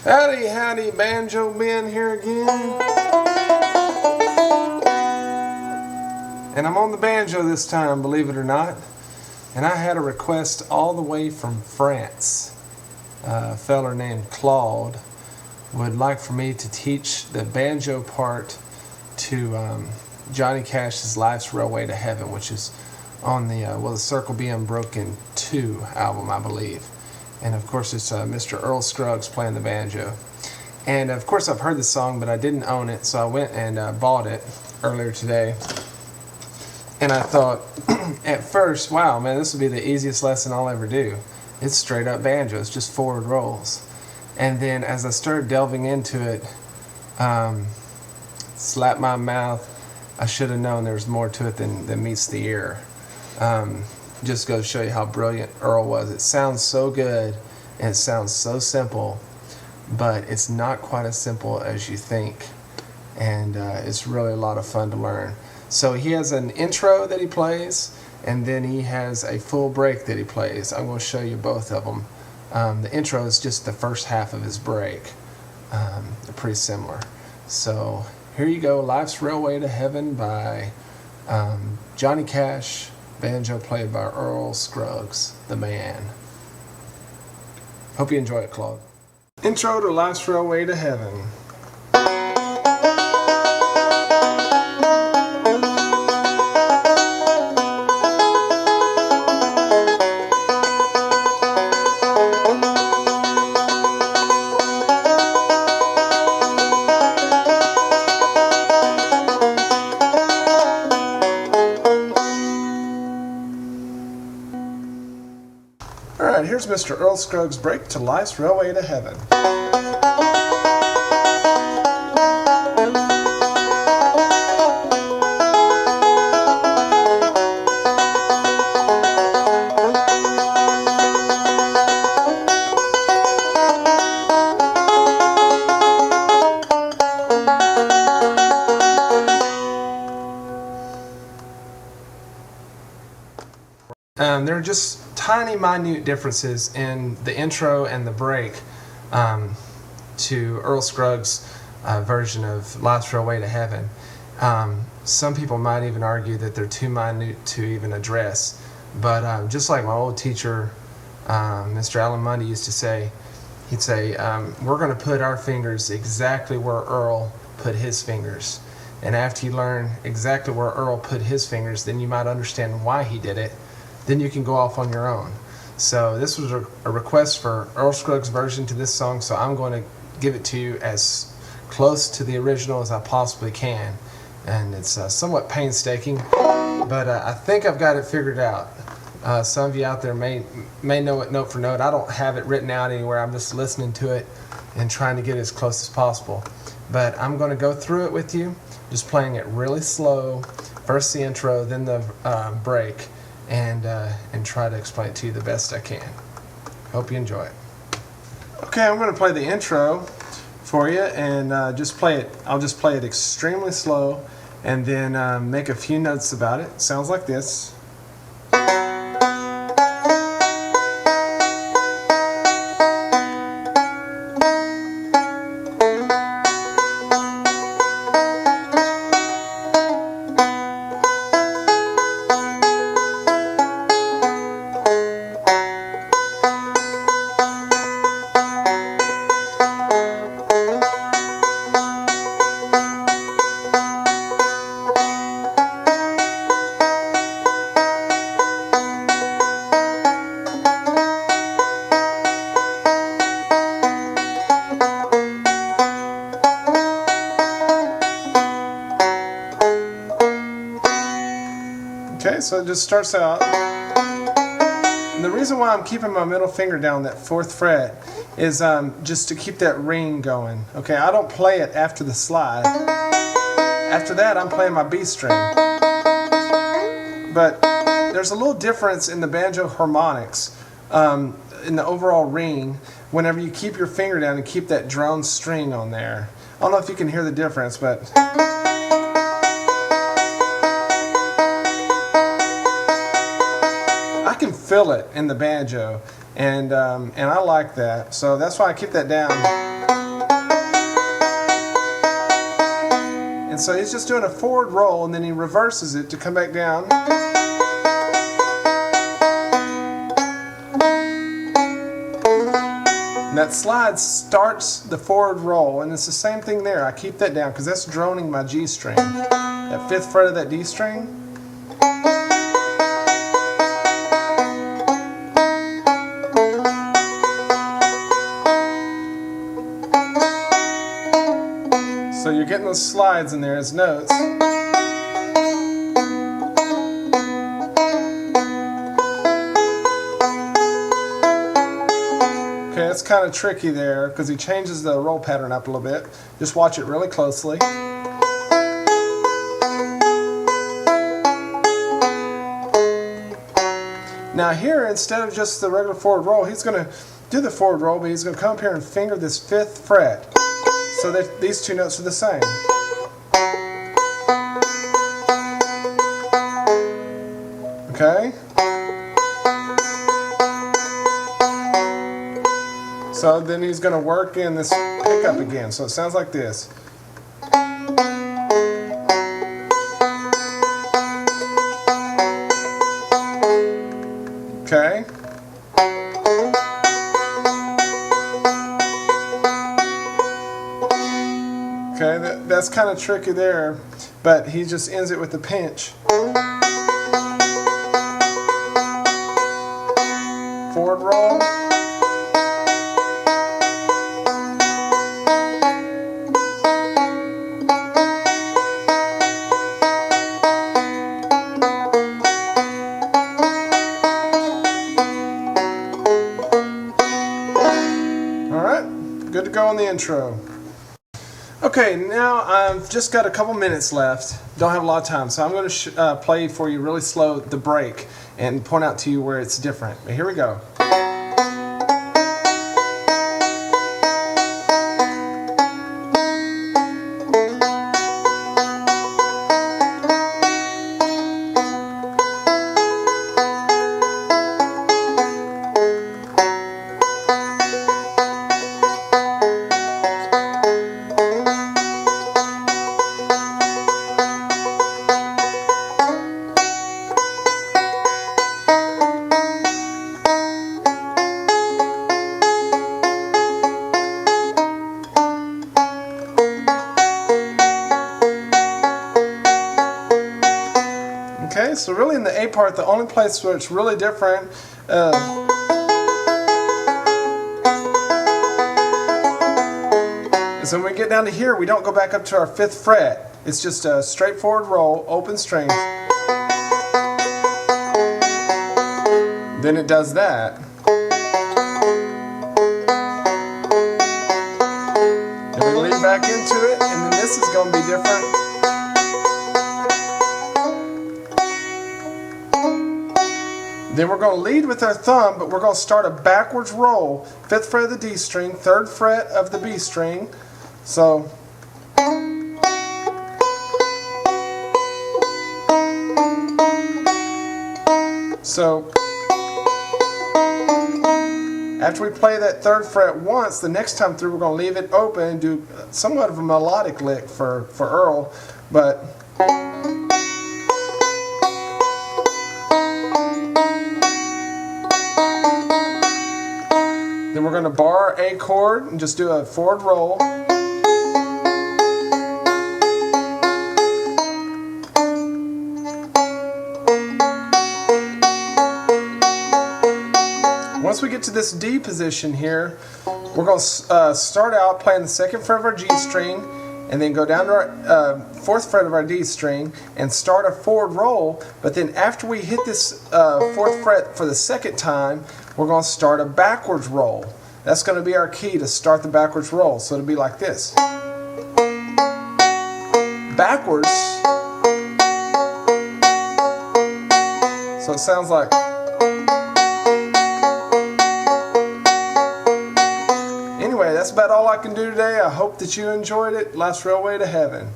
Howdy, howdy, Banjo Ben here again. And I'm on the banjo this time, believe it or not. And I had a request all the way from France. A feller named Claude would like for me to teach the banjo part to Johnny Cash's Life's Railway to Heaven, which is on the Circle Being Broken 2 album, I believe. And of course it's Mr. Earl Scruggs playing the banjo. And of course I've heard the song, but I didn't own it, so I went and bought it earlier today. And I thought, at first, wow, man, this would be the easiest lesson I'll ever do. It's straight up banjo, it's just forward rolls. And then as I started delving into it, slapped my mouth. I should have known there was more to it than meets the ear. Just goes to show you how brilliant Earl was. It sounds so good and it sounds so simple, but it's not quite as simple as you think. And it's really a lot of fun to learn. So he has an intro that he plays, and then he has a full break that he plays. I'm going to show you both of them. The intro is just the first half of his break. They're pretty similar. So here you go, Life's Railway to Heaven by Johnny Cash, banjo played by Earl Scruggs, the man. Hope you enjoy it, Claude. Intro to Life's Railway to Heaven. Alright, here's Mr. Earl Scruggs' break to Life's Railway to Heaven. There are just tiny, minute differences in the intro and the break to Earl Scruggs' version of Life's Railway to Heaven. Some people might even argue that they're too minute to even address. But just like my old teacher, Mr. Alan Mundy, used to say, he'd say, we're going to put our fingers exactly where Earl put his fingers. And after you learn exactly where Earl put his fingers, then you might understand why he did it. Then you can go off on your own. So this was a request for Earl Scruggs' version to this song, so I'm going to give it to you as close to the original as I possibly can. And it's somewhat painstaking, but I think I've got it figured out. Some of you out there may know it note for note. I don't have it written out anywhere. I'm just listening to it and trying to get it as close as possible. But I'm going to go through it with you, just playing it really slow. First the intro, then the break. And try to explain it to you the best I can. Hope you enjoy it. Okay, I'm going to play the intro for you and just play it. I'll just play it extremely slow and then make a few notes about it. Sounds like this. Okay, so it just starts out. And the reason why I'm keeping my middle finger down that 4th fret is just to keep that ring going. Okay, I don't play it after the slide. After that, I'm playing my B string. But there's a little difference in the banjo harmonics, in the overall ring, whenever you keep your finger down and keep that drone string on there. I don't know if you can hear the difference, but I can feel it in the banjo, and I like that. So that's why I keep that down. And so he's just doing a forward roll, and then he reverses it to come back down. And that slide starts the forward roll, and it's the same thing there. I keep that down because that's droning my G string. That 5th fret of that D string. So you're getting those slides in there as notes. Okay, it's kind of tricky there because he changes the roll pattern up a little bit. Just watch it really closely. Now here, instead of just the regular forward roll, he's going to do the forward roll, but he's going to come up here and finger this 5th fret. So that these two notes are the same. Okay? So then he's going to work in this pickup again. So it sounds like this. Okay? Okay, that's kind of tricky there, but he just ends it with the pinch. Forward roll. All right, good to go on the intro. Okay, now I've just got a couple minutes left. Don't have a lot of time, so I'm going to play for you really slow the break and point out to you where it's different. But here we go. Okay, so really in the A part, the only place where it's really different is when we get down to here, we don't go back up to our 5th fret. It's just a straightforward roll, open strings. Then it does that. And we lead back into it, and then this is going to be different. Then we're going to lead with our thumb, but we're going to start a backwards roll. 5th fret of the D string, 3rd fret of the B string. So after we play that 3rd fret once, the next time through we're going to leave it open and do somewhat of a melodic lick for Earl, but then we're going to bar A chord and just do a forward roll. Once we get to this D position here, we're going to start out playing the 2nd fret of our G string and then go down to our 4th fret of our D string and start a forward roll, but then after we hit this 4th fret for the 2nd time, we're going to start a backwards roll. That's going to be our key to start the backwards roll. So it'll be like this. Backwards. So it sounds like. Anyway, that's about all I can do today. I hope that you enjoyed it. Last Railway to Heaven.